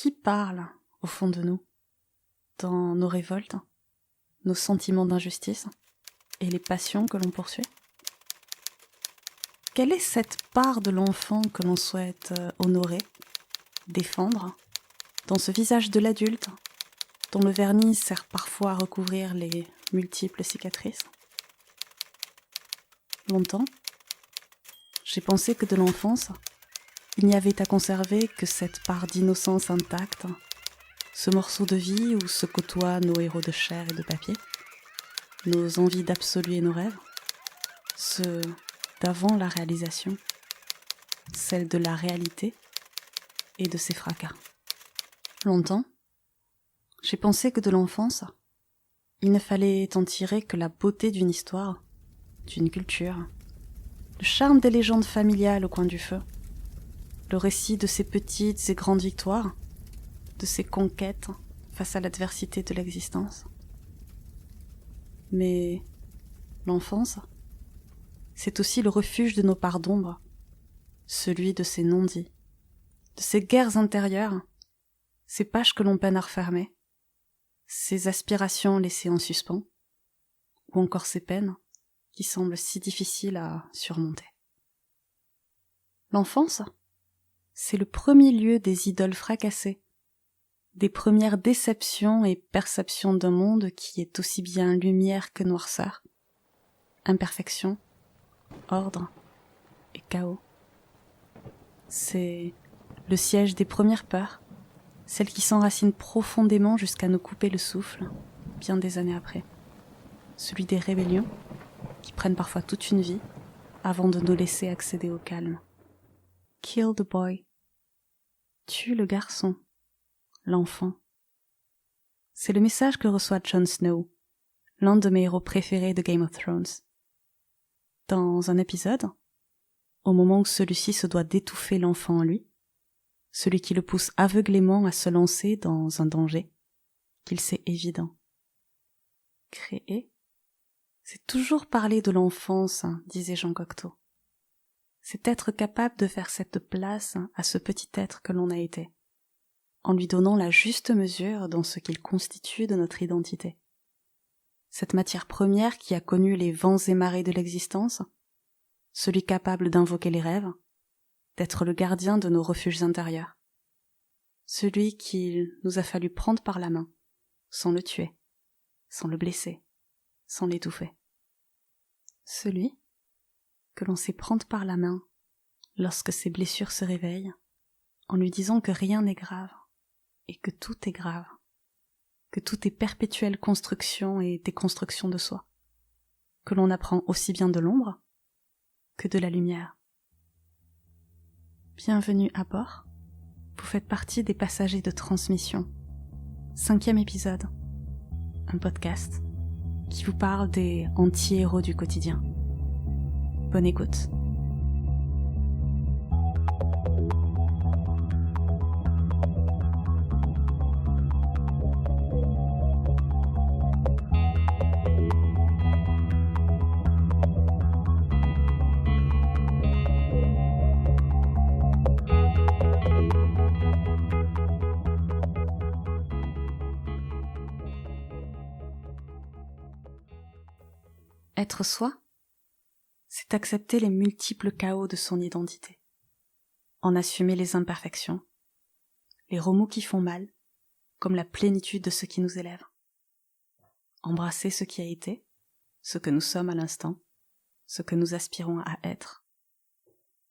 Qui parle au fond de nous, dans nos révoltes, nos sentiments d'injustice et les passions que l'on poursuit? Quelle est cette part de l'enfant que l'on souhaite honorer, défendre, dans ce visage de l'adulte, dont le vernis sert parfois à recouvrir les multiples cicatrices? Longtemps, j'ai pensé que de l'enfance, il n'y avait à conserver que cette part d'innocence intacte, ce morceau de vie où se côtoient nos héros de chair et de papier, nos envies d'absolu et nos rêves, ceux d'avant la réalisation, celle de la réalité et de ses fracas. Longtemps, j'ai pensé que de l'enfance, il ne fallait en tirer que la beauté d'une histoire, d'une culture, le charme des légendes familiales au coin du feu, le récit de ses petites et grandes victoires, de ses conquêtes face à l'adversité de l'existence. Mais l'enfance, c'est aussi le refuge de nos parts d'ombre, celui de ces non-dits, de ces guerres intérieures, ces pages que l'on peine à refermer, ces aspirations laissées en suspens, ou encore ces peines qui semblent si difficiles à surmonter. L'enfance, c'est le premier lieu des idoles fracassées, des premières déceptions et perceptions d'un monde qui est aussi bien lumière que noirceur, imperfection, ordre et chaos. C'est le siège des premières peurs, celles qui s'enracinent profondément jusqu'à nous couper le souffle, bien des années après. Celui des rébellions, qui prennent parfois toute une vie, avant de nous laisser accéder au calme. Kill the boy. Tue le garçon, l'enfant. C'est le message que reçoit Jon Snow, l'un de mes héros préférés de Game of Thrones. Dans un épisode, au moment où celui-ci se doit d'étouffer l'enfant en lui, celui qui le pousse aveuglément à se lancer dans un danger qu'il sait évident. Créer, c'est toujours parler de l'enfance, disait Jean Cocteau. C'est être capable de faire cette place à ce petit être que l'on a été, en lui donnant la juste mesure dans ce qu'il constitue de notre identité. Cette matière première qui a connu les vents et marées de l'existence, celui capable d'invoquer les rêves, d'être le gardien de nos refuges intérieurs, celui qu'il nous a fallu prendre par la main, sans le tuer, sans le blesser, sans l'étouffer. Celui que l'on sait prendre par la main lorsque ses blessures se réveillent, en lui disant que rien n'est grave, et que tout est grave, que tout est perpétuelle construction et déconstruction de soi, que l'on apprend aussi bien de l'ombre que de la lumière. Bienvenue à bord, vous faites partie des passagers de transmission. 5e épisode, un podcast qui vous parle des anti-héros du quotidien. Bonne écoute. Être soi, c'est accepter les multiples chaos de son identité, en assumer les imperfections, les remous qui font mal, comme la plénitude de ce qui nous élève. Embrasser ce qui a été, ce que nous sommes à l'instant, ce que nous aspirons à être.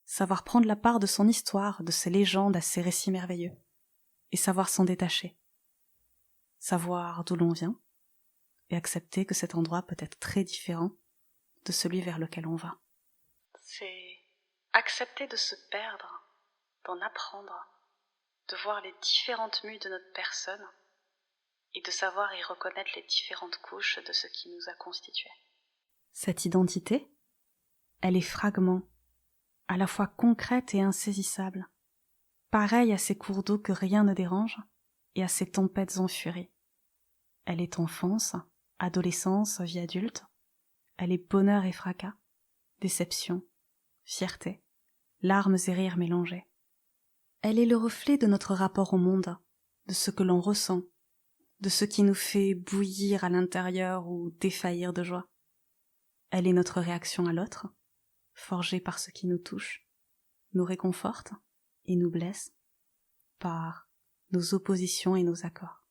Savoir prendre la part de son histoire, de ses légendes à ses récits merveilleux, et savoir s'en détacher. Savoir d'où l'on vient, et accepter que cet endroit peut être très différent de celui vers lequel on va. C'est accepter de se perdre, d'en apprendre, de voir les différentes mues de notre personne et de savoir y reconnaître les différentes couches de ce qui nous a constitués. Cette identité, elle est fragment, à la fois concrète et insaisissable, pareille à ces cours d'eau que rien ne dérange et à ces tempêtes en furie. Elle est enfance, adolescence, vie adulte. Elle est bonheur et fracas, déception, fierté, larmes et rires mélangés. Elle est le reflet de notre rapport au monde, de ce que l'on ressent, de ce qui nous fait bouillir à l'intérieur ou défaillir de joie. Elle est notre réaction à l'autre, forgée par ce qui nous touche, nous réconforte et nous blesse par nos oppositions et nos accords.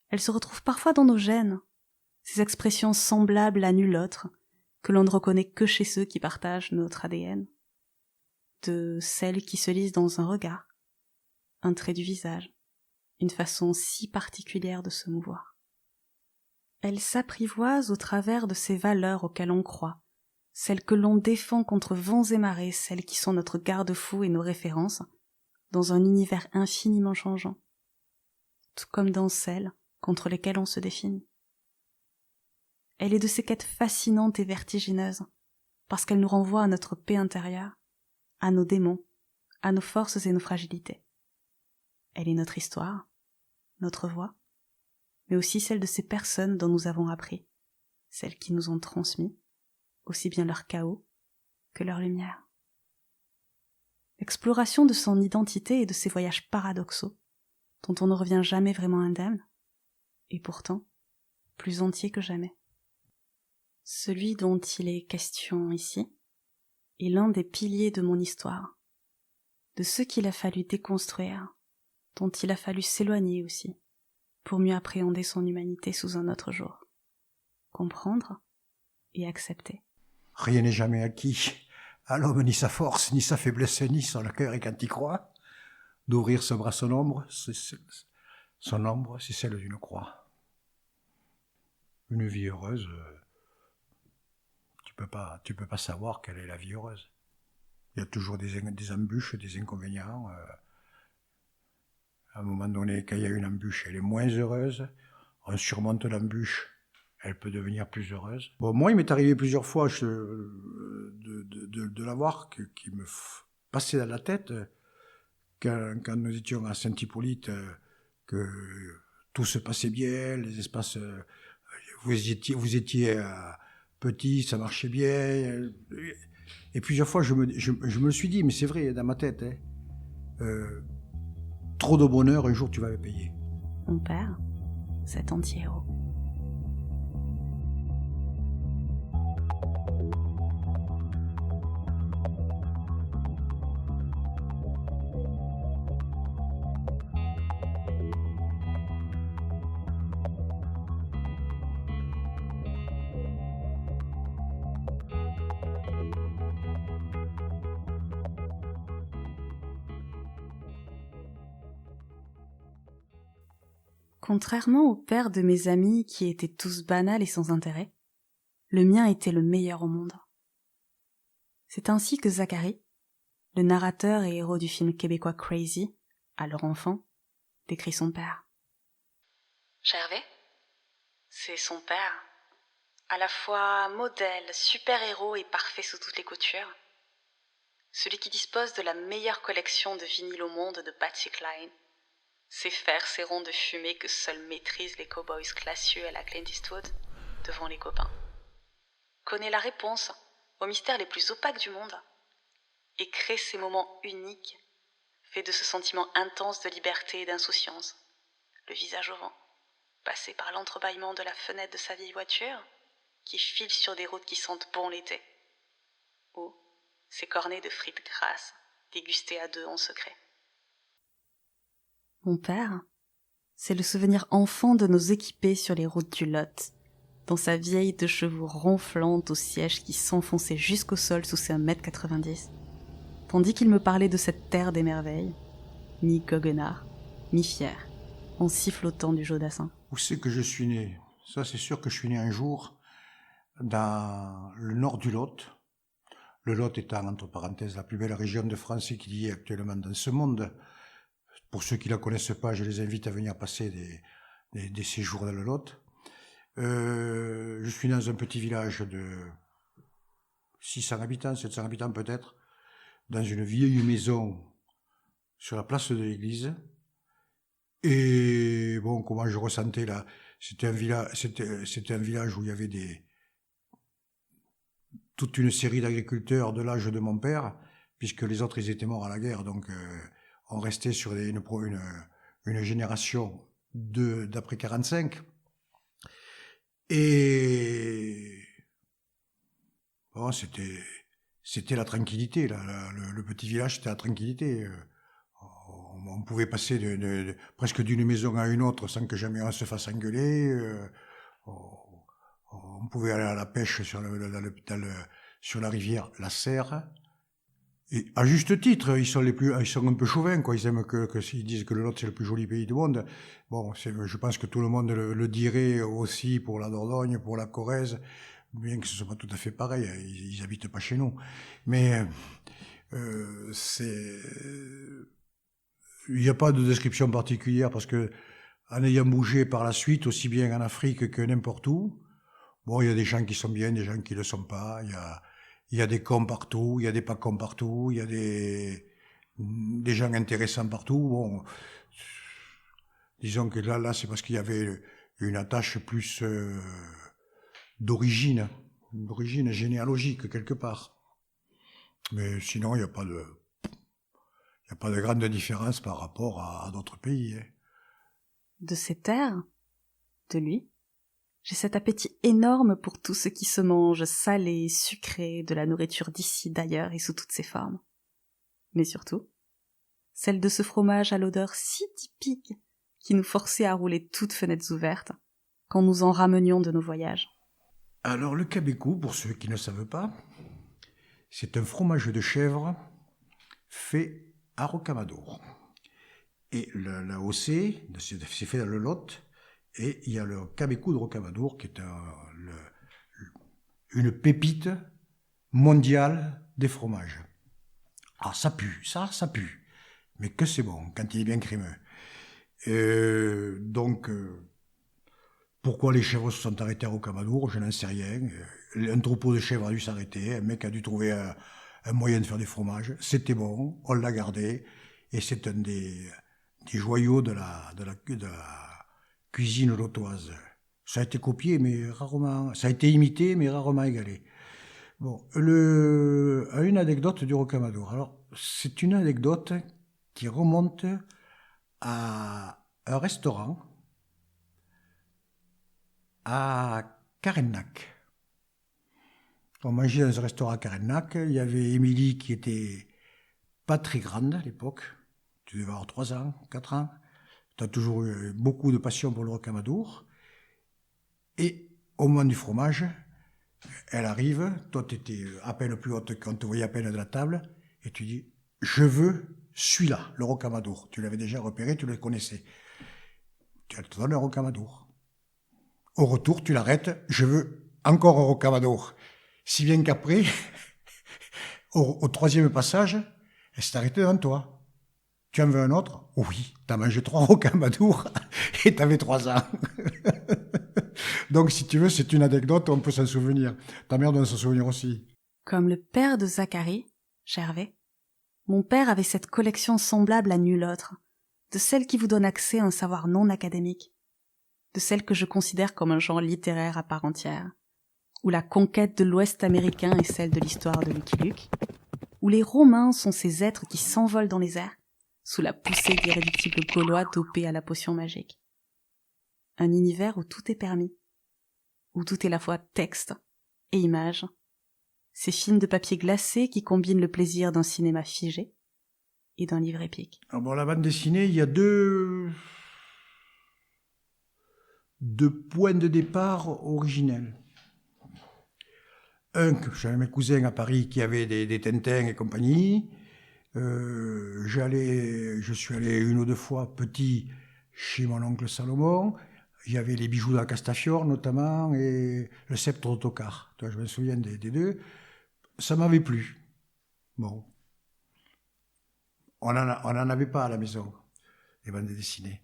Elle se retrouve parfois dans nos gènes, ces expressions semblables à nul autre, que l'on ne reconnaît que chez ceux qui partagent notre ADN, de celles qui se lisent dans un regard, un trait du visage, une façon si particulière de se mouvoir. Elle s'apprivoise au travers de ces valeurs auxquelles on croit, celles que l'on défend contre vents et marées, celles qui sont notre garde-fou et nos références, dans un univers infiniment changeant, tout comme dans celles contre lesquelles on se définit. Elle est de ces quêtes fascinantes et vertigineuses, parce qu'elle nous renvoie à notre paix intérieure, à nos démons, à nos forces et nos fragilités. Elle est notre histoire, notre voix, mais aussi celle de ces personnes dont nous avons appris, celles qui nous ont transmis, aussi bien leur chaos que leur lumière. L'exploration de son identité et de ses voyages paradoxaux, dont on ne revient jamais vraiment indemne, et pourtant plus entier que jamais. Celui dont il est question ici est l'un des piliers de mon histoire, de ceux qu'il a fallu déconstruire, dont il a fallu s'éloigner aussi, pour mieux appréhender son humanité sous un autre jour, comprendre et accepter. Rien n'est jamais acquis, à l'homme ni sa force, ni sa faiblesse, ni son cœur, et quand il croit, d'ouvrir son bras à son ombre, son ombre, c'est celle d'une croix. Une vie heureuse, tu peux pas savoir quelle est la vie heureuse. Il y a toujours des embûches, des inconvénients. À un moment donné, quand il y a une embûche, elle est moins heureuse. On surmonte l'embûche, elle peut devenir plus heureuse. Bon, moi, il m'est arrivé plusieurs fois de l'avoir qui me passait dans la tête quand nous étions à Saint-Hippolyte, que tout se passait bien, les espaces, vous étiez petit, ça marchait bien. Et plusieurs fois, je me le suis dit, mais c'est vrai, dans ma tête, trop de bonheur, un jour tu vas le payer. Mon père, cet anti-héros. Contrairement au père de mes amis qui étaient tous banals et sans intérêt, le mien était le meilleur au monde. C'est ainsi que Zachary, le narrateur et héros du film québécois Crazy, alors enfant, décrit son père. Gervais, c'est son père, à la fois modèle, super-héros et parfait sous toutes les coutures. Celui qui dispose de la meilleure collection de vinyles au monde de Patsy Cline, sait faire ces ronds de fumée que seuls maîtrisent les cowboys classieux à la Clint Eastwood devant les copains. Connaît la réponse aux mystères les plus opaques du monde et crée ces moments uniques faits de ce sentiment intense de liberté et d'insouciance, le visage au vent, passé par l'entrebâillement de la fenêtre de sa vieille voiture qui file sur des routes qui sentent bon l'été, ou ses cornets de frites grasses dégustées à deux en secret. Mon père, c'est le souvenir enfant de nos équipés sur les routes du Lot, dans sa vieille 2 chevaux ronflante au siège qui s'enfonçait jusqu'au sol sous ses 1,90 m, tandis qu'il me parlait de cette terre des merveilles, mi-goguenard, mi-fier, en sifflotant du Jodassin. Où c'est que je suis né? Ça, c'est sûr que je suis né un jour dans le nord du Lot. Le Lot étant, entre parenthèses, la plus belle région de France et qu'il y ait actuellement dans ce monde. Pour ceux qui ne la connaissent pas, je les invite à venir passer des séjours dans le Lot. Je suis dans un petit village de 600 habitants, 700 habitants peut-être, dans une vieille maison sur la place de l'église. Et bon, comment je ressentais là, c'était un village où il y avait toute une série d'agriculteurs de l'âge de mon père, puisque les autres ils étaient morts à la guerre, donc on restait sur une génération d'après 45. Et bon, c'était la tranquillité. Le petit village, c'était la tranquillité. On pouvait passer presque d'une maison à une autre sans que jamais on se fasse engueuler. On pouvait aller à la pêche sur la rivière La Serre. Et à juste titre, ils sont un peu chauvins, quoi. Ils aiment ils disent que le Lot c'est le plus joli pays du monde. Bon, je pense que tout le monde le dirait aussi pour la Dordogne, pour la Corrèze, bien que ce soit pas tout à fait pareil. Ils habitent pas chez nous. Mais, il n'y a pas de description particulière parce que, en ayant bougé par la suite, aussi bien en Afrique que n'importe où, bon, il y a des gens qui sont bien, des gens qui le sont pas. Il y a des cons partout, il y a des pas cons partout, il y a des gens intéressants partout. Bon, disons que là, c'est parce qu'il y avait une attache plus d'origine généalogique quelque part. Mais sinon, il n'y a pas de grande différence par rapport à d'autres pays. Hein. De ces terres, de lui, j'ai cet appétit énorme pour tout ce qui se mange, salé, sucré, de la nourriture d'ici, d'ailleurs et sous toutes ses formes. Mais surtout, celle de ce fromage à l'odeur si typique qui nous forçait à rouler toutes fenêtres ouvertes quand nous en ramenions de nos voyages. Alors le cabécou, pour ceux qui ne savent pas, c'est un fromage de chèvre fait à Rocamadour. Et la OC, c'est fait dans le Lot, et il y a le cabécou de Rocamadour qui est une pépite mondiale des fromages. Alors ça pue, ça pue, mais que c'est bon quand il est bien crémeux. Pourquoi les chèvres se sont arrêtés à Rocamadour, je n'en sais rien. Un troupeau de chèvres a dû s'arrêter, un mec a dû trouver un moyen de faire des fromages. C'était bon, on l'a gardé, et c'est un des joyaux de la cuisine lotoise. Ça a été copié, mais rarement. Ça a été imité, mais rarement égalé. Bon, une anecdote du Rocamadour. Alors, c'est une anecdote qui remonte à un restaurant à Carennac. On mangeait dans un restaurant à Carennac. Il y avait Émilie qui était pas très grande à l'époque. Tu devais avoir 3 ans, 4 ans. Tu as toujours eu beaucoup de passion pour le Rocamadour. Et au moment du fromage, elle arrive. Toi, tu étais à peine plus haute qu'on te voyait à peine de la table. Et tu dis, je veux celui-là, le Rocamadour. Tu l'avais déjà repéré, tu le connaissais. Elle te donne un Rocamadour. Au retour, tu l'arrêtes, je veux encore un Rocamadour. Si bien qu'après, au 3e passage, elle s'est arrêtée devant toi. Tu en veux un autre? Oui, t'as mangé 3 Rocamadours et t'avais 3 ans. Donc, si tu veux, c'est une anecdote, on peut s'en souvenir. Ta mère doit s'en souvenir aussi. Comme le père de Zacharie, Gervais, mon père avait cette collection semblable à nulle autre, de celle qui vous donne accès à un savoir non académique, de celle que je considère comme un genre littéraire à part entière, où la conquête de l'Ouest américain est celle de l'histoire de Lucky Luke, où les Romains sont ces êtres qui s'envolent dans les airs, sous la poussée d'irréductibles Gaulois dopés à la potion magique. Un univers où tout est permis, où tout est à la fois texte et image, ces films de papier glacé qui combinent le plaisir d'un cinéma figé et d'un livre épique. Alors bon, la bande dessinée, il y a deux points de départ originels. Un, que j'avais mes cousins à Paris qui avaient des Tintins et compagnie. Je suis allé 1 ou 2 fois petit chez mon oncle Salomon. Il y avait les bijoux de la Castafiore notamment et le sceptre d'autocar. Je me souviens des deux. Ça m'avait plu. Bon. On en avait pas à la maison, les bandes dessinées.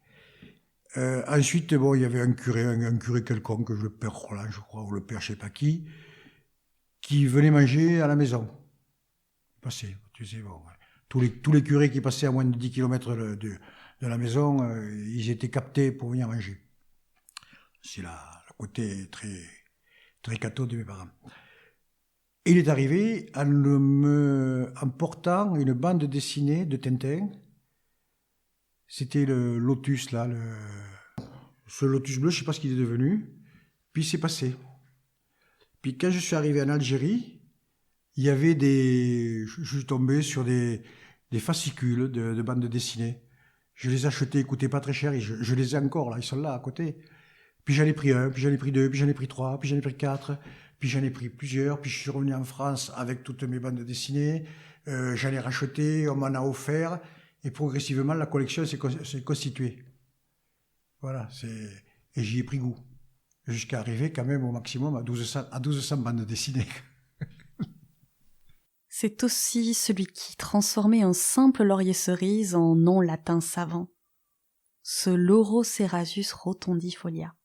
Ensuite, bon, il y avait un curé quelconque, le père Roland, je crois, ou le père je sais pas qui venait manger à la maison. Passé, tu sais, bon. Tous les curés qui passaient à moins de 10 km de la maison, ils étaient captés pour venir manger. C'est le côté très, très catho de mes parents. Et il est arrivé en portant une bande dessinée de Tintin C'était le Lotus, là. Ce Lotus bleu, je ne sais pas ce qu'il est devenu. Puis c'est passé. Puis quand je suis arrivé en Algérie, il y avait je suis tombé sur des fascicules de bandes dessinées. Je les achetais, ils coûtaient pas très cher, et je les ai encore, là, ils sont là, à côté. Puis j'en ai pris un, puis j'en ai pris deux, puis j'en ai pris trois, puis j'en ai pris quatre, puis j'en ai pris plusieurs, puis je suis revenu en France avec toutes mes bandes dessinées, j'en ai racheté, on m'en a offert, et progressivement, la collection s'est constituée. Voilà, et j'y ai pris goût. Jusqu'à arriver quand même au maximum à 1200 bandes dessinées. C'est aussi celui qui transformait un simple laurier-cerise en nom latin savant, ce Laurocerasus rotondifolia,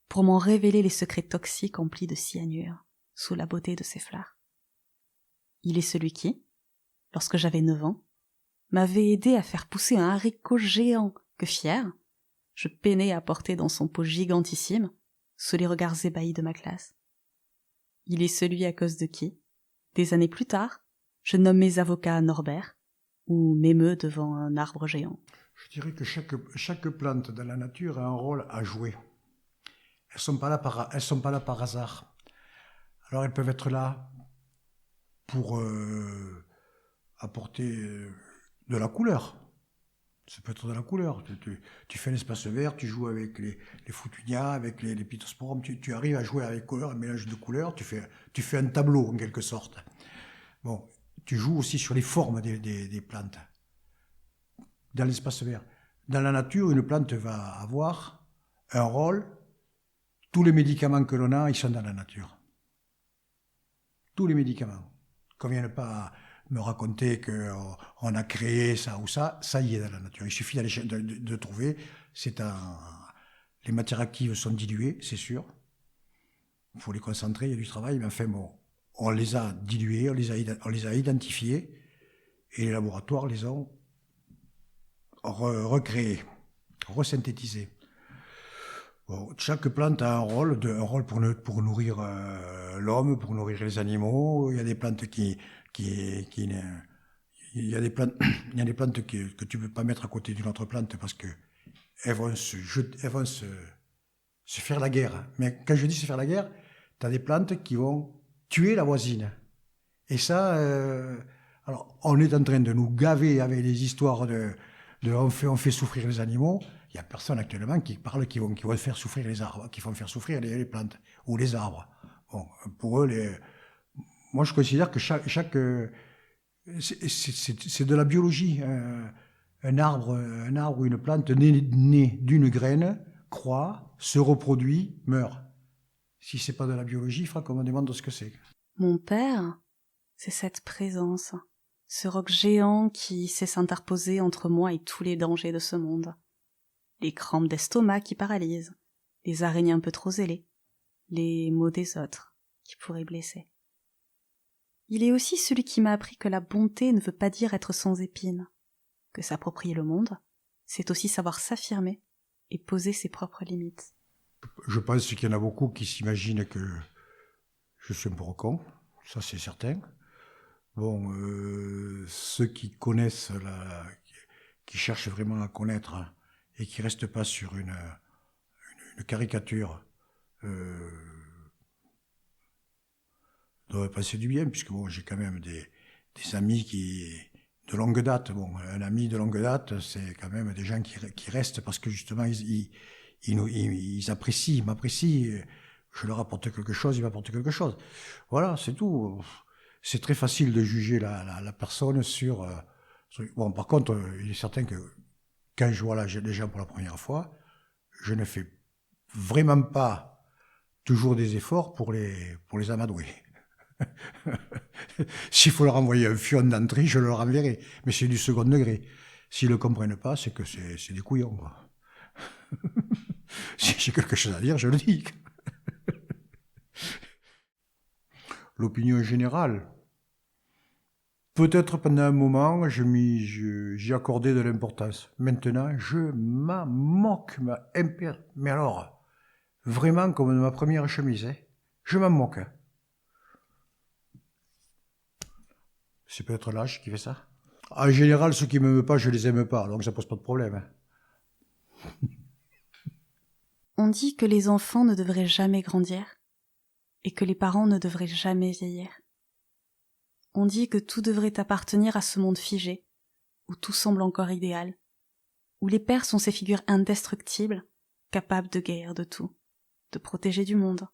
pour m'en révéler les secrets toxiques emplis de cyanure sous la beauté de ses fleurs. Il est celui qui, lorsque j'avais 9 ans, m'avait aidé à faire pousser un haricot géant que, fier, je peinais à porter dans son pot gigantissime sous les regards ébahis de ma classe. Il est celui à cause de qui, des années plus tard, je nomme mes avocats Norbert ou m'émeus devant un arbre géant. Je dirais que chaque plante dans la nature a un rôle à jouer. Elles sont pas là par hasard. Alors elles peuvent être là pour apporter de la couleur. Ça peut être de la couleur. Tu fais un espace vert, tu joues avec les foutunias, avec les pittosporums, tu arrives à jouer avec couleur, un mélange de couleurs, tu fais un tableau en quelque sorte. Bon, tu joues aussi sur les formes des plantes dans l'espace vert. Dans la nature, une plante va avoir un rôle. Tous les médicaments que l'on a, ils sont dans la nature. Tous les médicaments. Qu'on ne vienne pas me raconter qu'on a créé ça ou ça y est dans la nature. Il suffit de trouver. Les matières actives sont diluées, c'est sûr. Il faut les concentrer, il y a du travail, mais enfin bon, on les a diluées, on les a identifiées, et les laboratoires les ont recréées, resynthétisées. Bon, chaque plante a un rôle pour nourrir l'homme, pour nourrir les animaux. Il y a des plantes il y a des plantes que tu ne peux pas mettre à côté d'une autre plante parce que elles vont se faire la guerre. Mais quand je dis se faire la guerre, tu as des plantes qui vont tuer la voisine. Et ça, alors on est en train de nous gaver avec les histoires on fait souffrir les animaux. Il n'y a personne actuellement qui parle qui vont faire souffrir les arbres, qui vont faire souffrir les plantes ou les arbres. Bon, pour eux, moi je considère que c'est de la biologie. Un arbre ou une plante née d'une graine croît, se reproduit, meurt. Si c'est pas de la biologie, il faudra qu'on me demande ce que c'est. Mon père, c'est cette présence, ce roc géant qui sait s'interposer entre moi et tous les dangers de ce monde. Les crampes d'estomac qui paralysent, les araignées un peu trop zélées, les maux des autres qui pourraient blesser. Il est aussi celui qui m'a appris que la bonté ne veut pas dire être sans épines, que s'approprier le monde, c'est aussi savoir s'affirmer et poser ses propres limites. Je pense qu'il y en a beaucoup qui s'imaginent que je suis un peu con, ça c'est certain. Bon, ceux qui connaissent, qui cherchent vraiment à connaître et qui ne restent pas sur une caricature, doivent penser du bien, puisque bon, j'ai quand même des amis de longue date. Bon, un ami de longue date, c'est quand même des gens qui restent parce que justement, ils apprécient, ils m'apprécient. Je leur apporte quelque chose, ils m'apportent quelque chose. Voilà, c'est tout. C'est très facile de juger la personne sur... Bon, par contre, il est certain que quand je vois les gens pour la première fois, je ne fais vraiment pas toujours des efforts pour les amadouer. S'il faut leur envoyer un fion d'entrée, je leur enverrai. Mais c'est du second degré. S'ils ne le comprennent pas, c'est que c'est des couillons, quoi. Si j'ai quelque chose à dire, je le dis. L'opinion générale. Peut-être pendant un moment, j'y accordais de l'importance. Maintenant, je m'en moque. Mais alors, vraiment comme de ma première chemise. Hein. Je m'en moque. C'est peut-être l'âge qui fait ça. En général, ceux qui ne m'aiment pas, je les aime pas, donc ça pose pas de problème. On dit que les enfants ne devraient jamais grandir et que les parents ne devraient jamais vieillir. On dit que tout devrait appartenir à ce monde figé, où tout semble encore idéal, où les pères sont ces figures indestructibles, capables de guérir de tout, de protéger du monde,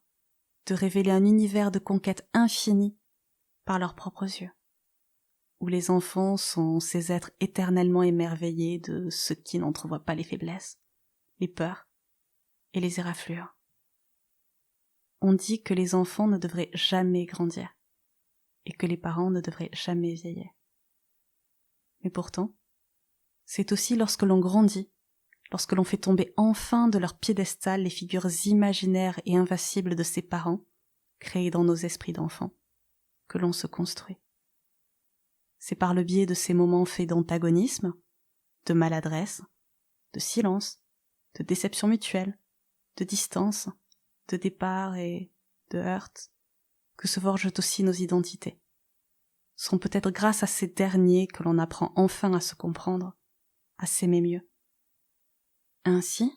de révéler un univers de conquête infinie par leurs propres yeux, où les enfants sont ces êtres éternellement émerveillés de ceux qui n'entrevoient pas les faiblesses, les peurs et les éraflures. On dit que les enfants ne devraient jamais grandir et que les parents ne devraient jamais vieillir. Mais pourtant, c'est aussi lorsque l'on grandit, lorsque l'on fait tomber enfin de leur piédestal les figures imaginaires et invincibles de ses parents, créées dans nos esprits d'enfants, que l'on se construit. C'est par le biais de ces moments faits d'antagonisme, de maladresse, de silence, de déception mutuelle, de distance, de départ et de heurts, que se forgent aussi nos identités. Ce sont peut-être grâce à ces derniers que l'on apprend enfin à se comprendre, à s'aimer mieux. Ainsi,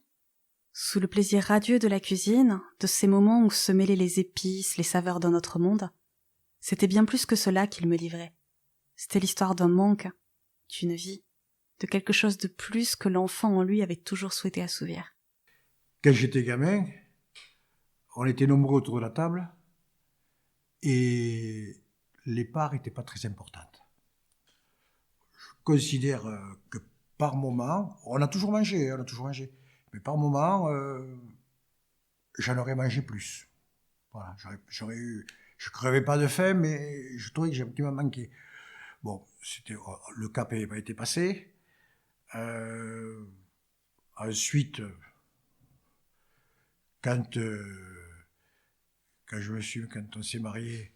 sous le plaisir radieux de la cuisine, de ces moments où se mêlaient les épices, les saveurs d'un autre monde, c'était bien plus que cela qu'il me livrait. C'était l'histoire d'un manque, d'une vie, de quelque chose de plus que l'enfant en lui avait toujours souhaité assouvir. Quand j'étais gamin, on était nombreux autour de la table et les parts n'étaient pas très importantes. Je considère que par moment, on a toujours mangé, mais par moment, j'en aurais mangé plus. Voilà, je crevais pas de faim, mais je trouvais que j'ai un petit peu manqué. Bon, le cap n'avait pas été passé. Ensuite, quand quand on s'est marié,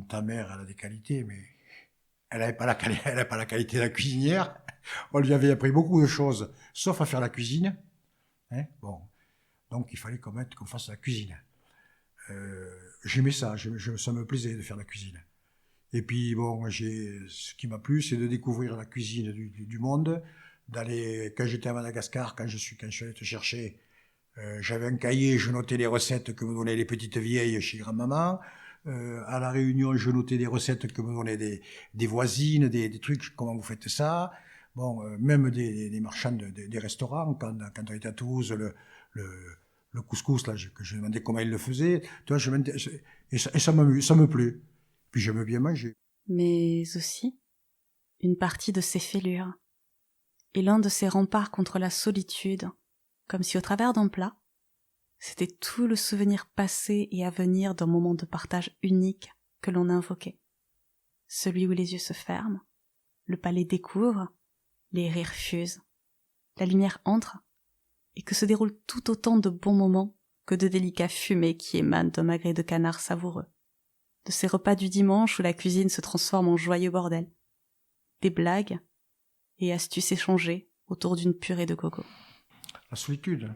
ta mère, elle a des qualités, mais elle n'avait pas la qualité de la cuisinière. On lui avait appris beaucoup de choses, sauf à faire la cuisine. Hein, bon, donc il fallait qu'on fasse la cuisine. J'aimais ça, ça me plaisait de faire la cuisine. Et puis bon, ce qui m'a plu, c'est de découvrir la cuisine du monde. Quand j'étais à Madagascar, quand je suis allé te chercher, j'avais un cahier, je notais les recettes que me donnaient les petites vieilles chez grand-maman. À la Réunion, je notais des recettes que me donnaient des voisines, des trucs, comment vous faites ça. Bon, même des marchands des restaurants, quand on était à Toulouse, le couscous, là, que je demandais comment ils le faisaient. Tu vois, et ça me plaît. Puis j'aime bien manger. Mais aussi, une partie de ces fêlures, et l'un de ces remparts contre la solitude, comme si au travers d'un plat, c'était tout le souvenir passé et à venir d'un moment de partage unique que l'on invoquait. Celui où les yeux se ferment, le palais découvre, les rires fusent, la lumière entre, et que se déroulent tout autant de bons moments que de délicats fumées qui émanent d'un magret de canard savoureux, de ces repas du dimanche où la cuisine se transforme en joyeux bordel, des blagues et astuces échangées autour d'une purée de coco. La solitude.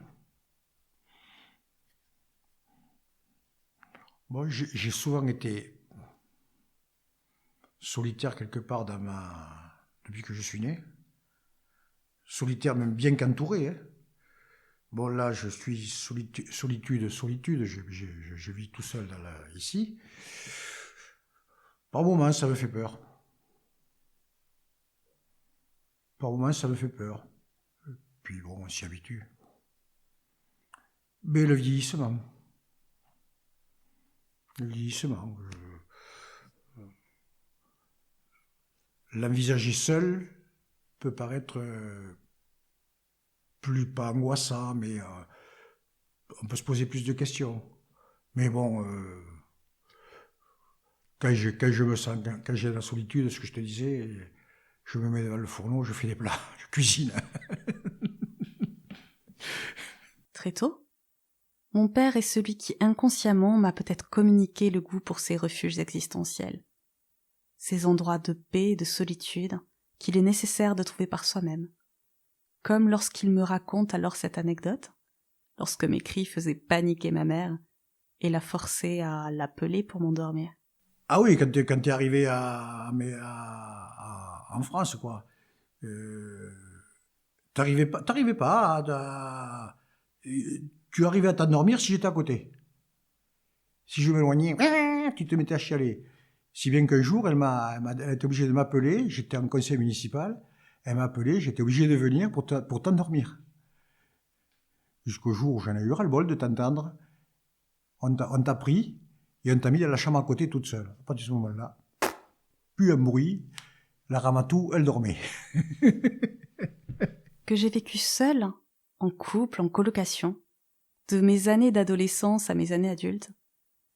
Bon, j'ai souvent été solitaire quelque part depuis que je suis né. Solitaire, même bien qu'entouré. Hein. Bon, là, je suis solitude. Je vis tout seul ici. Par moments, ça me fait peur. Puis bon, on s'y habitue. Mais le vieillissement. L'envisager seul peut paraître plus pas angoissant, mais on peut se poser plus de questions. Mais bon, quand j'ai la solitude, ce que je te disais, je me mets devant le fourneau, je fais des plats, je cuisine. Très tôt, mon père est celui qui inconsciemment m'a peut-être communiqué le goût pour ces refuges existentiels, ces endroits de paix et de solitude qu'il est nécessaire de trouver par soi-même. Comme lorsqu'il me raconte alors cette anecdote, lorsque mes cris faisaient paniquer ma mère et la forçaient à l'appeler pour m'endormir. Ah oui, quand t'es arrivé en France, quoi. T'arrivais pas tu arrivais à t'endormir si j'étais à côté. Si je m'éloignais, tu te mettais à chialer. Si bien qu'un jour, elle était obligée de m'appeler, j'étais en conseil municipal, elle m'a appelé, j'étais obligé de venir pour t'endormir. Jusqu'au jour où j'en ai eu ras-le-bol de t'entendre, on t'a pris et on t'a mis dans la chambre à côté toute seule. À partir de ce moment-là, plus un bruit, la Ramatou, elle dormait. Que j'ai vécu seule, en couple, en colocation, de mes années d'adolescence à mes années adultes,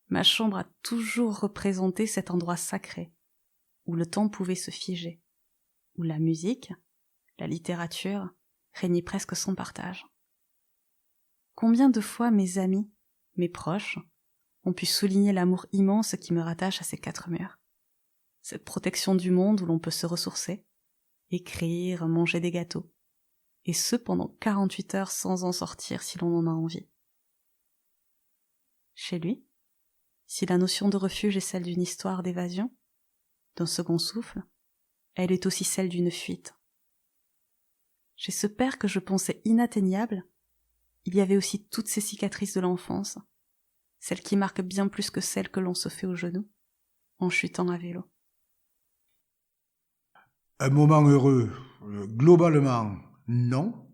ma chambre a toujours représenté cet endroit sacré, où le temps pouvait se figer, où la musique, la littérature, régnaient presque sans partage. Combien de fois mes amis, mes proches, ont pu souligner l'amour immense qui me rattache à ces quatre murs, cette protection du monde où l'on peut se ressourcer, écrire, manger des gâteaux, et ce pendant 48 heures sans en sortir si l'on en a envie. Chez lui, si la notion de refuge est celle d'une histoire d'évasion, d'un second souffle, elle est aussi celle d'une fuite. Chez ce père que je pensais inatteignable, il y avait aussi toutes ces cicatrices de l'enfance, celles qui marquent bien plus que celles que l'on se fait au genou, en chutant à vélo. Un moment heureux, globalement, non.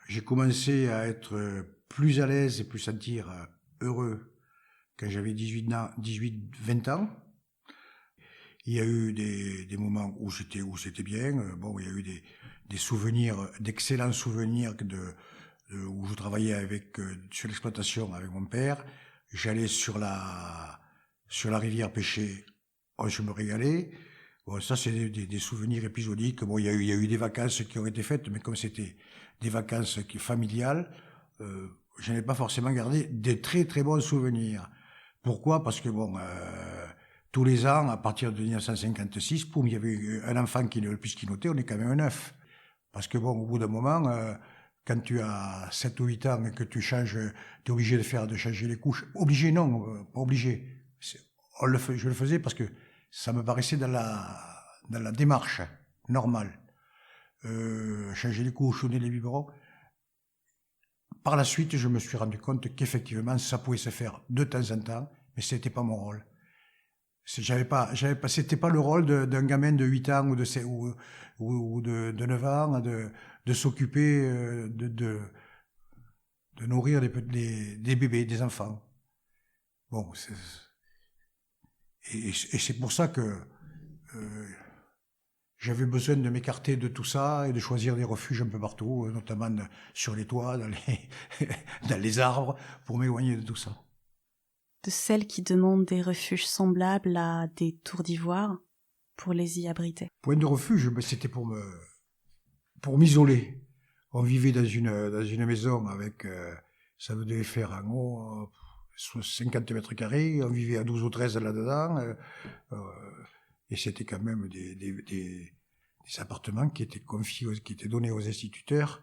J'ai commencé à être plus à l'aise et plus sentir heureux quand j'avais 18-20 ans. Il y a eu des moments où c'était bien. Bon, il y a eu des souvenirs, d'excellents souvenirs où je travaillais sur l'exploitation avec mon père. J'allais sur la rivière pêcher. Oh, je me régalais. Bon, ça, c'est des souvenirs épisodiques. Bon, il y a eu des vacances qui ont été faites, mais comme c'était des vacances familiales, je n'ai pas forcément gardé des très très bons souvenirs. Pourquoi? Parce que bon, tous les ans, à partir de 1956, poum, il y avait un enfant puisqu'il notait, on est quand même un neuf. Parce que bon, au bout d'un moment, quand tu as 7 ou 8 ans et que tu changes, tu es obligé de changer les couches. Obligé, non, pas obligé. Je le faisais parce que ça me paraissait dans la démarche normale. Changer les couches, donner les biberons. Par la suite, je me suis rendu compte qu'effectivement, ça pouvait se faire de temps en temps, mais c'était pas mon rôle. C'était pas le rôle d'un gamin de 8 ans ou de 9 ans de s'occuper de nourrir des bébés, des enfants. Bon, et c'est pour ça que j'avais besoin de m'écarter de tout ça et de choisir des refuges un peu partout, notamment sur les toits, dans les arbres, pour m'éloigner de tout ça. De celles qui demandent des refuges semblables à des tours d'ivoire pour les y abriter. Point de refuge, c'était pour m'isoler. On vivait dans une maison avec, ça devait faire en haut 50 mètres carrés, on vivait à 12 ou 13 là-dedans, et c'était quand même des appartements qui étaient confiés, qui étaient donnés aux instituteurs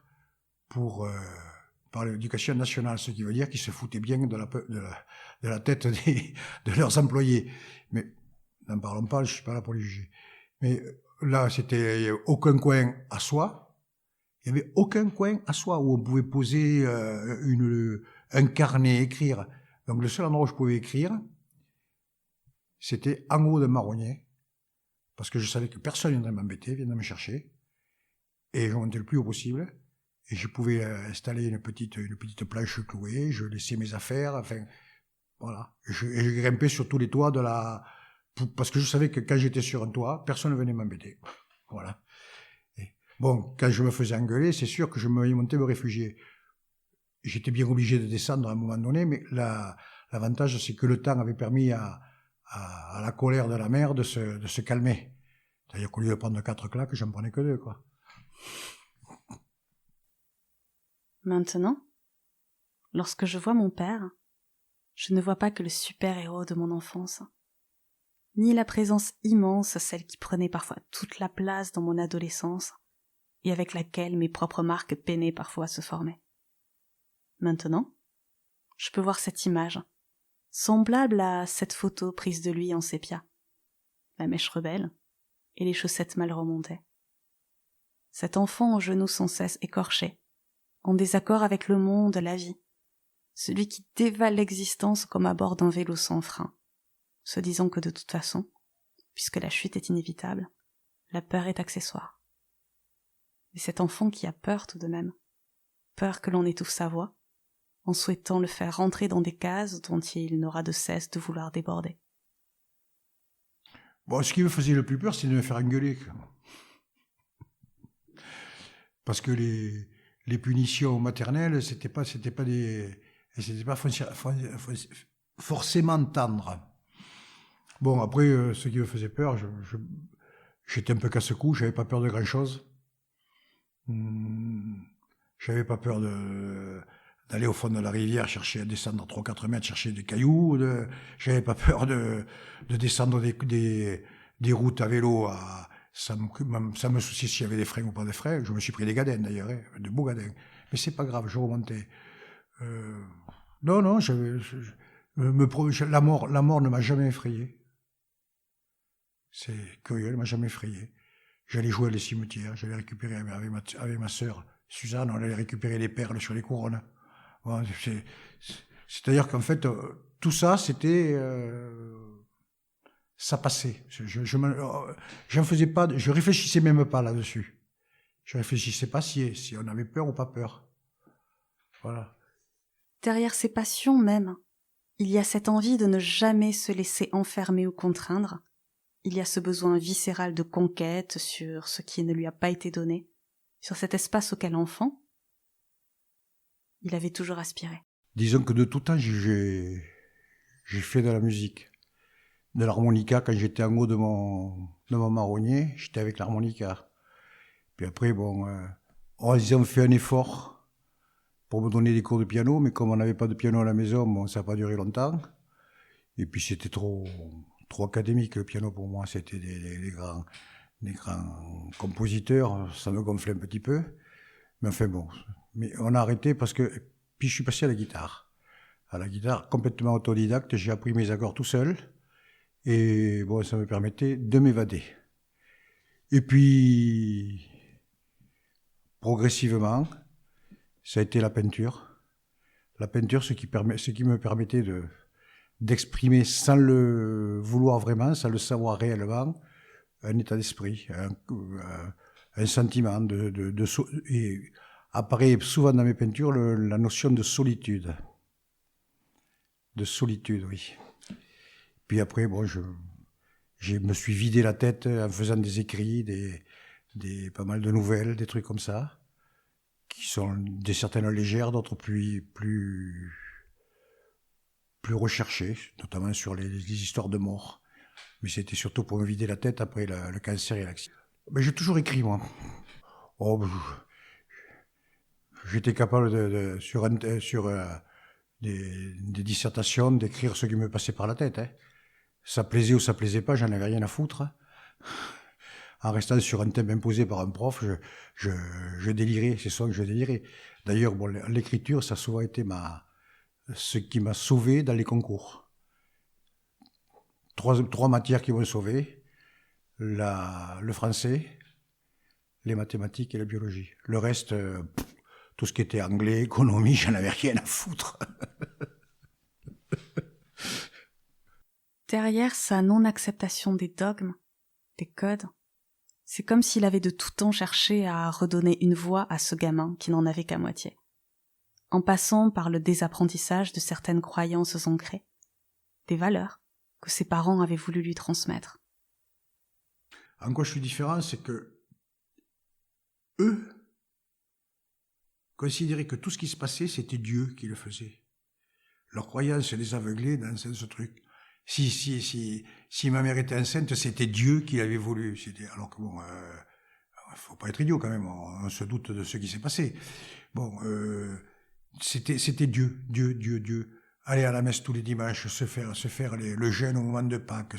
par l'éducation nationale, ce qui veut dire qu'ils se foutaient bien de la tête de leurs employés. Mais n'en parlons pas, je suis pas là pour les juger. Mais là, c'était aucun coin à soi. Il n'y avait aucun coin à soi où on pouvait poser un carnet, écrire. Donc le seul endroit où je pouvais écrire, c'était en haut d'un marronnier, parce que je savais que personne ne viendrait m'embêter, viendrait me chercher, et je montais le plus haut possible, et je pouvais installer une petite planche clouée, je laissais mes affaires, enfin, voilà. Et je grimpais sur tous les toits parce que je savais que quand j'étais sur un toit, personne ne venait m'embêter. Voilà. Bon, quand je me faisais engueuler, c'est sûr que je me montais me réfugier. J'étais bien obligé de descendre à un moment donné, mais l'avantage, c'est que le temps avait permis à la colère de la mère de se calmer. C'est-à-dire qu'au lieu de prendre 4 claques, j'en prenais que 2, quoi. Maintenant, lorsque je vois mon père, je ne vois pas que le super-héros de mon enfance, ni la présence immense, celle qui prenait parfois toute la place dans mon adolescence, et avec laquelle mes propres marques peinaient parfois à se former. Maintenant, je peux voir cette image, semblable à cette photo prise de lui en sépia. La mèche rebelle et les chaussettes mal remontées. Cet enfant aux genoux sans cesse écorchés, en désaccord avec le monde, la vie. Celui qui dévale l'existence comme à bord d'un vélo sans frein, se disant que de toute façon, puisque la chute est inévitable, la peur est accessoire. Et cet enfant qui a peur tout de même, peur que l'on étouffe sa voix, en souhaitant le faire rentrer dans des cases dont il n'aura de cesse de vouloir déborder. Bon, ce qui me faisait le plus peur, c'est de me faire engueuler. Parce que les punitions maternelles, c'était pas forcément tendre. Bon, après, ce qui me faisait peur, j'étais un peu casse-cou, j'avais pas peur de grand-chose. J'avais pas peur d'aller au fond de la rivière, chercher à descendre 3-4 mètres, chercher des cailloux. J'avais pas peur de descendre des routes à vélo. Ça me souciait s'il y avait des freins ou pas des freins. Je me suis pris des gadins d'ailleurs, de beaux gadins. Mais c'est pas grave, je remontais. Non, la mort ne m'a jamais effrayé. C'est curieux, elle m'a jamais effrayé. J'allais jouer à les cimetières, j'allais récupérer avec ma sœur Suzanne, on allait récupérer les perles sur les couronnes. Bon, c'est-à-dire qu'en fait, tout ça, c'était... ça passait. J'en faisais pas, je réfléchissais même pas là-dessus. Je réfléchissais pas si on avait peur ou pas peur. Voilà. Derrière ces passions même, il y a cette envie de ne jamais se laisser enfermer ou contraindre. Il y a ce besoin viscéral de conquête sur ce qui ne lui a pas été donné, sur cet espace auquel enfant, il avait toujours aspiré. Disons que de tout temps, j'ai fait de la musique. De l'harmonica, quand j'étais en haut de mon marronnier, j'étais avec l'harmonica. Puis après, bon, ils ont fait un effort pour me donner des cours de piano, mais comme on n'avait pas de piano à la maison, bon, ça n'a pas duré longtemps. Et puis c'était trop académique, le piano pour moi. C'était des grands compositeurs, ça me gonflait un petit peu. Mais enfin bon, mais on a arrêté parce que... Puis je suis passé à la guitare. À la guitare, complètement autodidacte, j'ai appris mes accords tout seul. Et bon, ça me permettait de m'évader. Et puis, progressivement, ça a été la peinture. La peinture, ce qui me permettait d'exprimer sans le vouloir vraiment, sans le savoir réellement, un état d'esprit, un sentiment et apparaît souvent dans mes peintures la notion de solitude. De solitude, oui. Puis après, bon, je me suis vidé la tête en faisant des écrits, pas mal de nouvelles, des trucs comme ça, qui sont des certaines légères, d'autres plus recherchées, notamment sur les histoires de mort. Mais c'était surtout pour me vider la tête après le cancer et l'accident. Mais j'ai toujours écrit, moi. Oh, j'étais capable sur des dissertations d'écrire ce qui me passait par la tête. Hein. Ça plaisait ou ça plaisait pas, j'en avais rien à foutre. En restant sur un thème imposé par un prof, je délirais, c'est souvent que je délirais. D'ailleurs, bon, l'écriture, ça a souvent été ce qui m'a sauvé dans les concours. Trois matières qui m'ont sauvé, le français, les mathématiques et la biologie. Le reste, tout ce qui était anglais, économie, j'en avais rien à foutre. Derrière sa non-acceptation des dogmes, des codes, c'est comme s'il avait de tout temps cherché à redonner une voix à ce gamin qui n'en avait qu'à moitié, en passant par le désapprentissage de certaines croyances ancrées, des valeurs que ses parents avaient voulu lui transmettre. En quoi je suis différent, c'est que eux considéraient que tout ce qui se passait, c'était Dieu qui le faisait. Leur croyance les aveuglait dans ce truc. Si ma mère était enceinte, c'était Dieu qui l'avait voulu. Alors que bon, faut pas être idiot quand même, on se doute de ce qui s'est passé. Bon, c'était Dieu. Aller à la messe tous les dimanches, se faire le jeûne au moment de Pâques,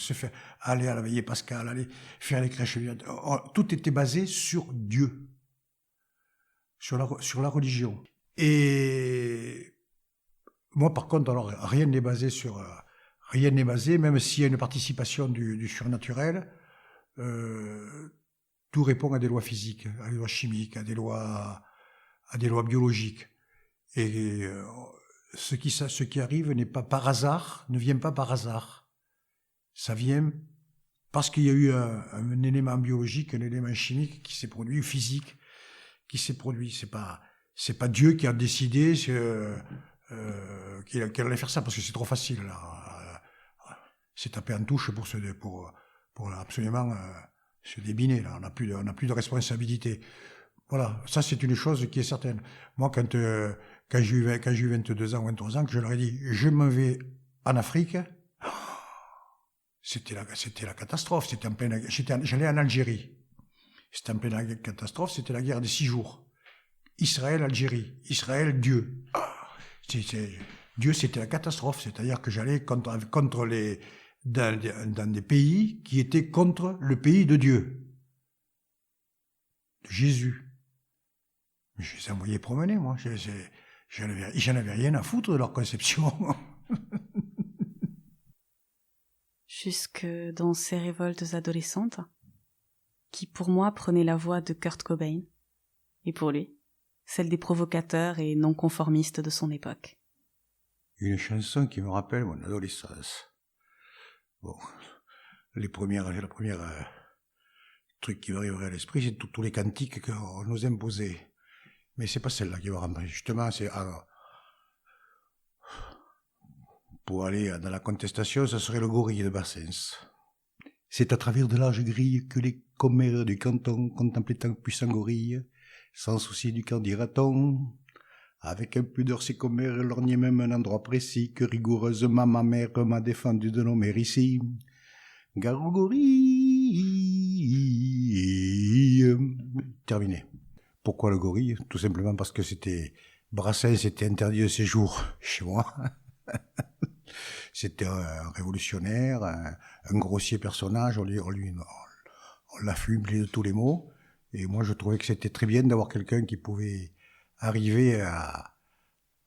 aller à la veillée pascale, aller faire les crèches. Tout était basé sur Dieu, sur la religion. Et moi, par contre, alors rien n'est basé sur rien n'est basé, même s'il y a une participation du surnaturel, tout répond à des lois physiques, à des lois chimiques, à des lois biologiques. Et ce qui arrive n'est pas par hasard, ne vient pas par hasard. Ça vient parce qu'il y a eu un élément biologique, un élément chimique qui s'est produit, physique, qui s'est produit. C'est pas Dieu qui a décidé qu'il allait faire ça, parce que c'est trop facile. Là. C'est taper en touche pour absolument se débiner. Là. On n'a plus de responsabilité. Voilà, ça c'est une chose qui est certaine. Moi, quand j'ai eu 22 ans, 23 ans, que je leur ai dit, je me vais en Afrique, c'était la catastrophe. J'allais en Algérie. C'était en pleine catastrophe, c'était la guerre des 6 jours. Israël, Algérie. Israël, Dieu. Dieu, c'était la catastrophe. C'est-à-dire que j'allais dans des pays qui étaient contre le pays de Dieu. De Jésus. Mais je les envoyais promener, moi. J'en avais rien à foutre de leur conception. Jusque dans ces révoltes adolescentes, qui pour moi prenaient la voix de Kurt Cobain, et pour lui, celle des provocateurs et non-conformistes de son époque. Une chanson qui me rappelle mon adolescence. Bon, la première truc qui m'arriverait à l'esprit, c'est tous les cantiques qu'on nous imposait. Mais c'est pas celle-là qui va rentrer. Justement, pour aller dans la contestation, ça serait le gorille de Brassens. C'est à travers de larges grilles que les commères du canton contemplaient tant puissant gorille, sans souci du qu'en dira-t-on. Avec impudeur ces commères lorgnaient même un endroit précis que rigoureusement ma mère m'a défendu de nommer ici. Gorille. Terminé. Pourquoi le gorille? Tout simplement parce que Brassens était interdit de séjour chez moi. C'était un révolutionnaire, un grossier personnage, on l'a fublé de tous les mots. Et moi, je trouvais que c'était très bien d'avoir quelqu'un qui pouvait arriver à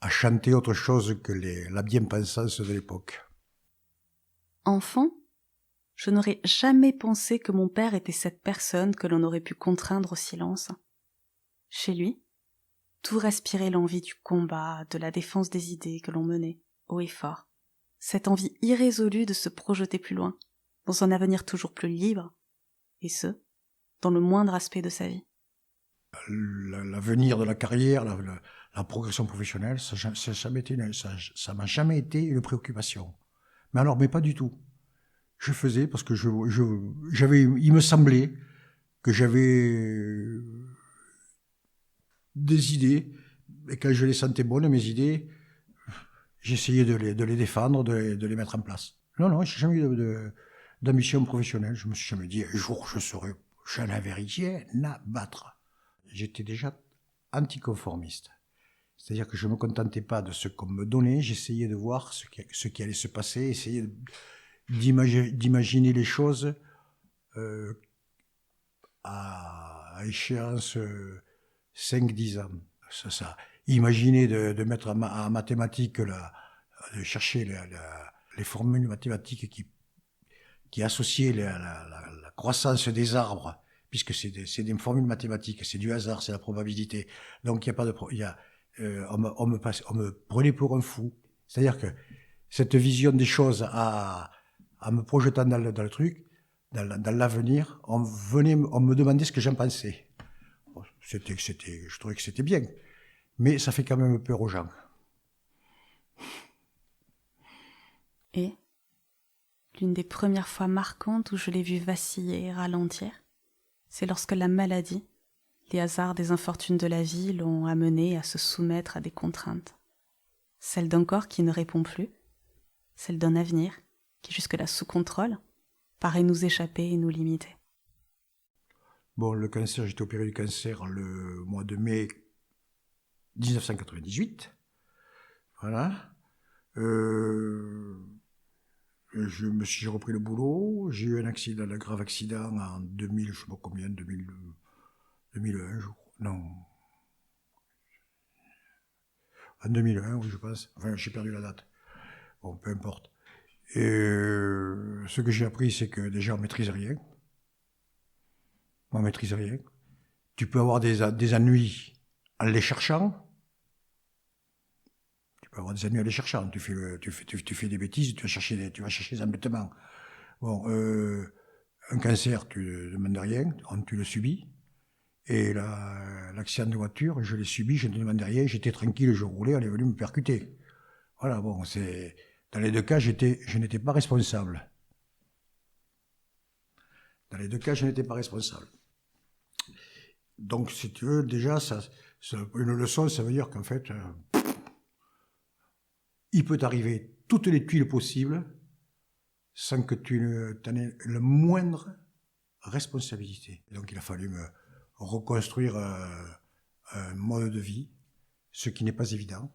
chanter autre chose que la bien-pensance de l'époque. Enfant, je n'aurais jamais pensé que mon père était cette personne que l'on aurait pu contraindre au silence. Chez lui, tout respirait l'envie du combat, de la défense des idées que l'on menait, haut et fort. Cette envie irrésolue de se projeter plus loin, dans un avenir toujours plus libre, et ce, dans le moindre aspect de sa vie. L'avenir de la carrière, la progression professionnelle, ça m'a jamais été une préoccupation. Mais pas du tout. Je faisais parce que il me semblait que j'avais des idées, et quand je les sentais bonnes, mes idées, j'essayais de les défendre, de les mettre en place. Non, j'ai jamais eu d'ambition professionnelle. Je me suis jamais dit, un jour j'en avais rien à battre. J'étais déjà anticonformiste. C'est-à-dire que je ne me contentais pas de ce qu'on me donnait, j'essayais de voir ce qui allait se passer, essayer d'imaginer les choses à échéance 5-10 ans. Imaginer de mettre en mathématiques, de chercher les formules mathématiques qui associaient la croissance des arbres, puisque c'est des formules mathématiques, c'est du hasard, c'est la probabilité. Donc il y a pas de on me prenait pour un fou. C'est-à-dire que cette vision des choses en me projetant dans le truc, dans l'avenir, on me demandait ce que j'en pensais. Je trouvais que c'était bien. Mais ça fait quand même peur aux gens. Et l'une des premières fois marquantes où je l'ai vu vaciller et ralentir, c'est lorsque la maladie, les hasards des infortunes de la vie l'ont amené à se soumettre à des contraintes. Celle d'un corps qui ne répond plus, celle d'un avenir qui, jusque-là sous contrôle, paraît nous échapper et nous limiter. Bon, le cancer, j'étais opéré du cancer le mois de mai 1998. Voilà. J'ai repris le boulot. J'ai eu un grave accident en 2000, je sais pas combien, 2001, je crois. Non. En 2001, oui, je pense. Enfin, j'ai perdu la date. Bon, peu importe. Et ce que j'ai appris, c'est que déjà, on maîtrise rien. On maîtrise rien. Tu peux avoir des ennuis en les cherchant. Tu peux avoir des ennuis en les cherchant. Tu fais des bêtises, tu vas chercher des embêtements. Bon, un cancer, tu ne demandes rien, tu le subis. Et l'accident de voiture, je l'ai subi, je ne demandais rien, j'étais tranquille, je roulais, elle est venue me percuter. Voilà, bon, dans les deux cas, je n'étais pas responsable. Dans les deux cas, je n'étais pas responsable. Donc, si tu veux, déjà, une leçon, ça veut dire qu'en fait, il peut t'arriver toutes les tuiles possibles sans que tu n'en aies la moindre responsabilité. Donc, il a fallu me reconstruire un mode de vie, ce qui n'est pas évident.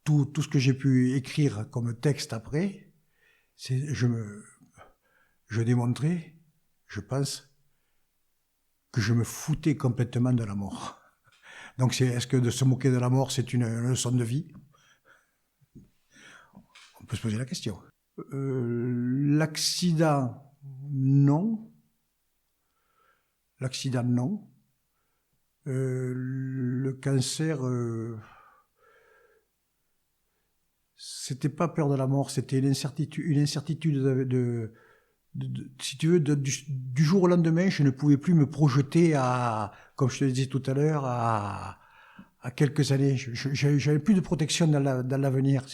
Tout ce que j'ai pu écrire comme texte après, je démontrais, je pense, que je me foutais complètement de la mort. Donc est-ce que de se moquer de la mort, c'est une leçon de vie? On peut se poser la question. L'accident, non. L'accident, non. Le cancer, c'était pas peur de la mort, c'était une incertitude si tu veux, du jour au lendemain, je ne pouvais plus me projeter comme je te le disais tout à l'heure, à quelques années. J'avais plus de protection dans l'avenir.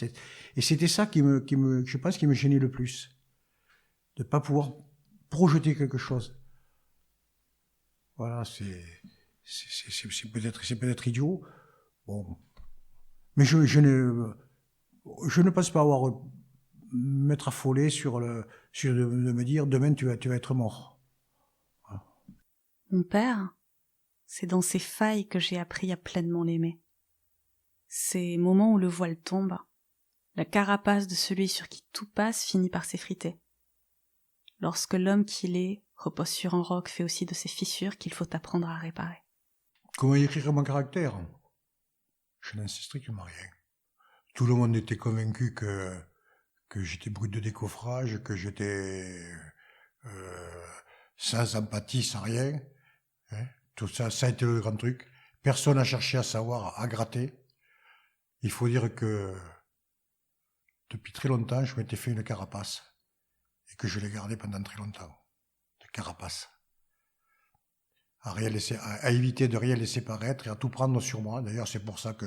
Et c'était ça je pense, qui me gênait le plus. De pas pouvoir projeter quelque chose. Voilà, c'est peut-être idiot. Bon. Mais je ne pense pas m'être affolé de me dire demain tu vas être mort. Voilà. Mon père, c'est dans ces failles que j'ai appris à pleinement l'aimer. Ces moments où le voile tombe, la carapace de celui sur qui tout passe finit par s'effriter. Lorsque l'homme qu'il est repose sur un roc fait aussi de ces fissures qu'il faut apprendre à réparer. Comment écrire mon caractère? Je n'en sais strictement rien. Tout le monde était convaincu que j'étais brut de décoffrage, que j'étais sans empathie, sans rien. Hein. Tout ça, ça a été le grand truc. Personne n'a cherché à savoir, à gratter. Il faut dire que depuis très longtemps, je m'étais fait une carapace. Et que je l'ai gardée pendant très longtemps. De carapace. À éviter de rien laisser paraître et à tout prendre sur moi. D'ailleurs, c'est pour ça que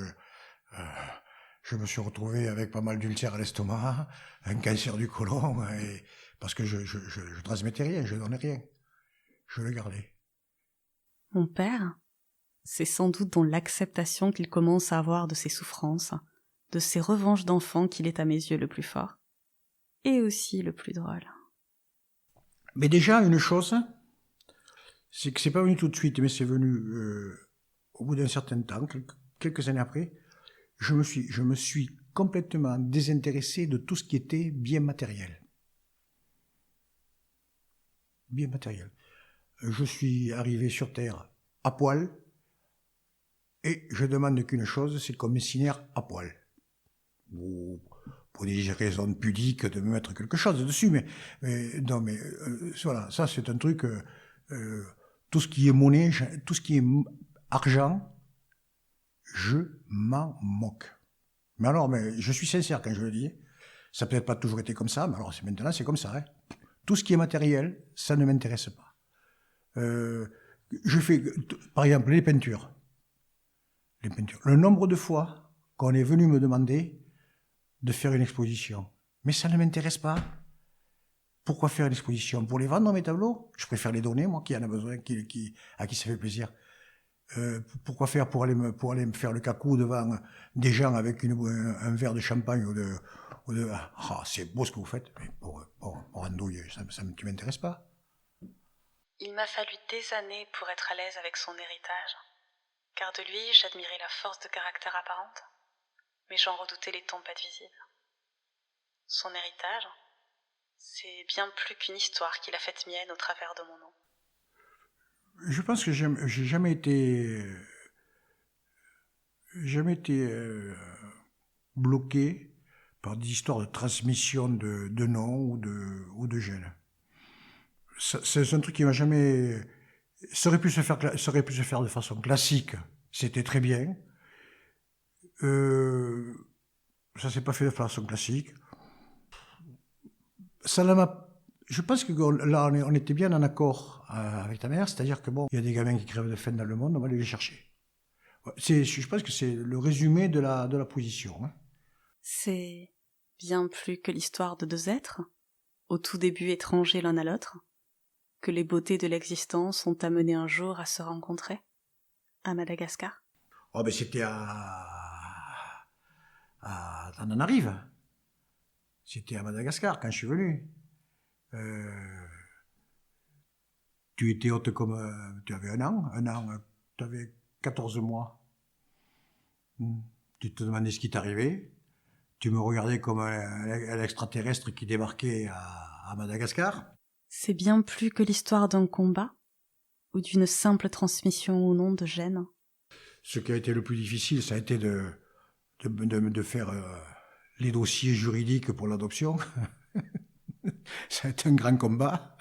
je me suis retrouvé avec pas mal d'ulcères à l'estomac, un cancer du côlon, parce que je transmettais rien, je donnais rien. Je le gardais. Mon père, c'est sans doute dans l'acceptation qu'il commence à avoir de ses souffrances, de ses revanches d'enfant qu'il est à mes yeux le plus fort, et aussi le plus drôle. Mais déjà, une chose, c'est que c'est pas venu tout de suite, mais c'est venu au bout d'un certain temps, quelques années après, je me suis complètement désintéressé de tout ce qui était bien matériel. Bien matériel. Je suis arrivé sur Terre à poil, et je demande qu'une chose, c'est qu'on m'incinère à poil. Ou pour des raisons pudiques de me mettre quelque chose dessus, mais voilà, ça c'est un truc, tout ce qui est monnaie, tout ce qui est argent, je m'en moque. Mais je suis sincère quand je le dis. Ça n'a peut-être pas toujours été comme ça, mais alors maintenant c'est comme ça. Hein. Tout ce qui est matériel, ça ne m'intéresse pas. Je fais, par exemple, les peintures. Le nombre de fois qu'on est venu me demander de faire une exposition. Mais ça ne m'intéresse pas. Pourquoi faire une exposition? Pour les vendre, mes tableaux? Je préfère les donner, moi, qui en a besoin, à qui ça fait plaisir. Pourquoi faire pour aller me faire le cacou devant des gens avec un verre de champagne c'est beau ce que vous faites, mais pour andouille, tu m'intéresses pas. Il m'a fallu des années pour être à l'aise avec son héritage, car de lui j'admirais la force de caractère apparente, mais j'en redoutais les tempêtes visibles. Son héritage, c'est bien plus qu'une histoire qu'il a faite mienne au travers de mon nom. Je pense que j'ai jamais été bloqué par des histoires de transmission de noms ou de gènes. C'est un truc qui m'a jamais... Ça aurait pu se faire de façon classique, c'était très bien. Ça s'est pas fait de façon classique. Je pense que là, on était bien en accord avec ta mère, c'est-à-dire que bon, il y a des gamins qui crèvent de faim dans le monde, on va aller les chercher. Je pense que c'est le résumé de la position. Hein. C'est bien plus que l'histoire de deux êtres, au tout début étrangers l'un à l'autre, que les beautés de l'existence ont amené un jour à se rencontrer, à Madagascar. Oh ben c'était on en arrive. C'était à Madagascar quand je suis venu. Tu étais haute comme... tu avais un an, tu avais 14 mois. Tu te demandais ce qui t'arrivait. Tu me regardais comme un extraterrestre qui débarquait à Madagascar. C'est bien plus que l'histoire d'un combat ou d'une simple transmission ou non de gènes. Ce qui a été le plus difficile, ça a été de faire les dossiers juridiques pour l'adoption. Ça a été un grand combat.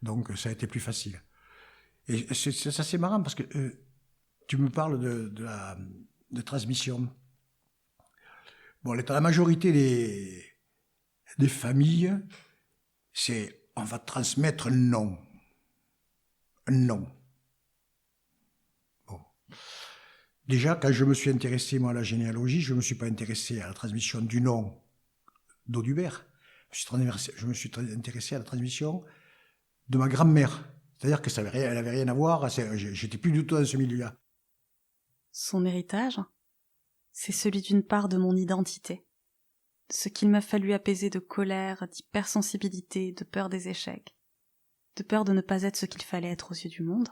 Donc ça a été plus facile. Et c'est assez marrant parce que tu me parles de transmission. Bon, la majorité des familles, c'est on va transmettre un nom. Un nom. Bon. Déjà, quand je me suis intéressé, moi, à la généalogie, je ne me suis pas intéressé à la transmission du nom d'Audubert. Je me suis intéressé à la transmission de ma grand-mère. C'est-à-dire que elle avait rien à voir, j'étais plus du tout dans ce milieu-là. Son héritage, c'est celui d'une part de mon identité, de ce qu'il m'a fallu apaiser de colère, d'hypersensibilité, de peur des échecs, de peur de ne pas être ce qu'il fallait être aux yeux du monde,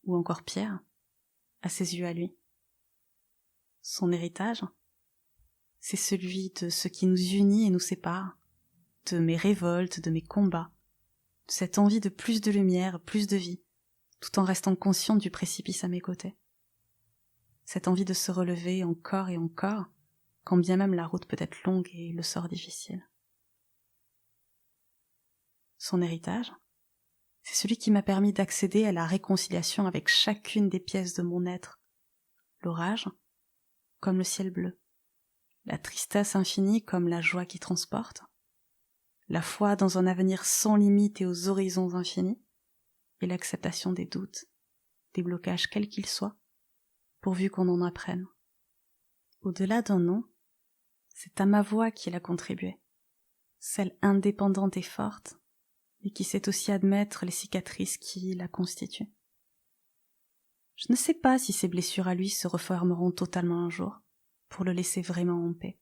ou encore pire, à ses yeux à lui. Son héritage, c'est celui de ce qui nous unit et nous sépare, de mes révoltes, de mes combats, de cette envie de plus de lumière, plus de vie, tout en restant consciente du précipice à mes côtés. Cette envie de se relever encore et encore, quand bien même la route peut être longue et le sort difficile. Son héritage, c'est celui qui m'a permis d'accéder à la réconciliation avec chacune des pièces de mon être. L'orage, comme le ciel bleu. La tristesse infinie comme la joie qui transporte. La foi dans un avenir sans limite et aux horizons infinis. Et l'acceptation des doutes, des blocages quels qu'ils soient, pourvu qu'on en apprenne. Au-delà d'un nom, c'est à ma voix qu'il a contribué. Celle indépendante et forte, mais qui sait aussi admettre les cicatrices qui la constituent. Je ne sais pas si ses blessures à lui se refermeront totalement un jour, pour le laisser vraiment en paix.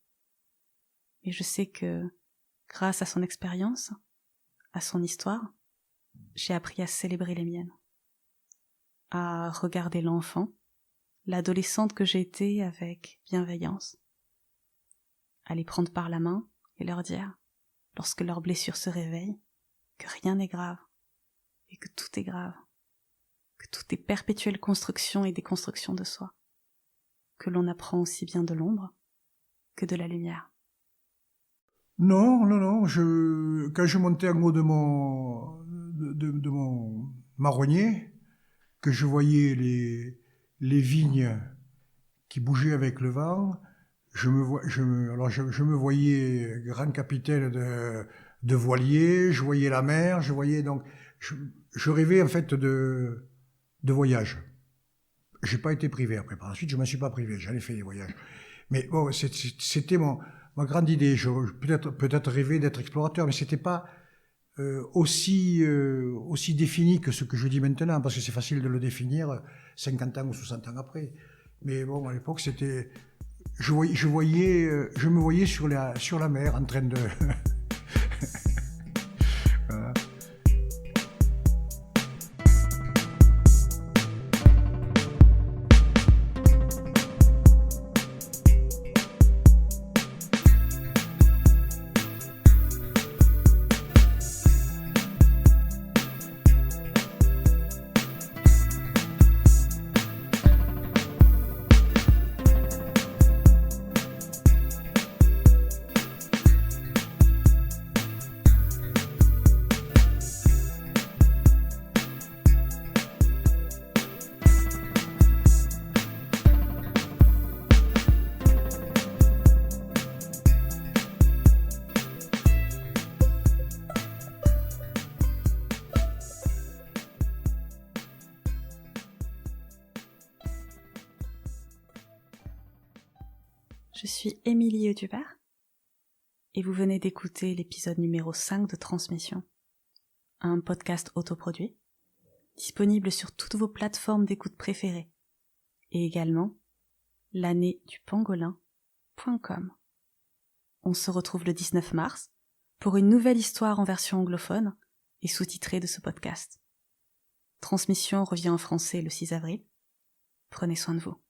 Mais je sais que, grâce à son expérience, à son histoire, j'ai appris à célébrer les miennes, à regarder l'enfant, l'adolescente que j'ai été avec bienveillance, à les prendre par la main et leur dire, lorsque leurs blessures se réveillent, que rien n'est grave, et que tout est grave, que tout est perpétuelle construction et déconstruction de soi, que l'on apprend aussi bien de l'ombre que de la lumière. Non, quand je montais en haut de mon marronnier, que je voyais les vignes qui bougeaient avec le vent, je me voyais grand capitaine de voilier, je voyais la mer, je rêvais en fait de voyage. J'ai pas été privé après. Par la suite, je m'en suis pas privé, j'en ai fait des voyages. Mais bon, c'était ma grande idée. Peut-être rêver d'être explorateur, mais c'était pas aussi défini que ce que je dis maintenant, parce que c'est facile de le définir 50 ans ou 60 ans après. Mais bon, à l'époque, c'était... Je me voyais sur la mer en train de... Voilà. Je suis Émilie Audubert et vous venez d'écouter l'épisode numéro 5 de Transmission, un podcast autoproduit, disponible sur toutes vos plateformes d'écoute préférées et également l'annéedupangolin.com. On se retrouve le 19 mars pour une nouvelle histoire en version anglophone et sous-titrée de ce podcast. Transmission revient en français le 6 avril. Prenez soin de vous.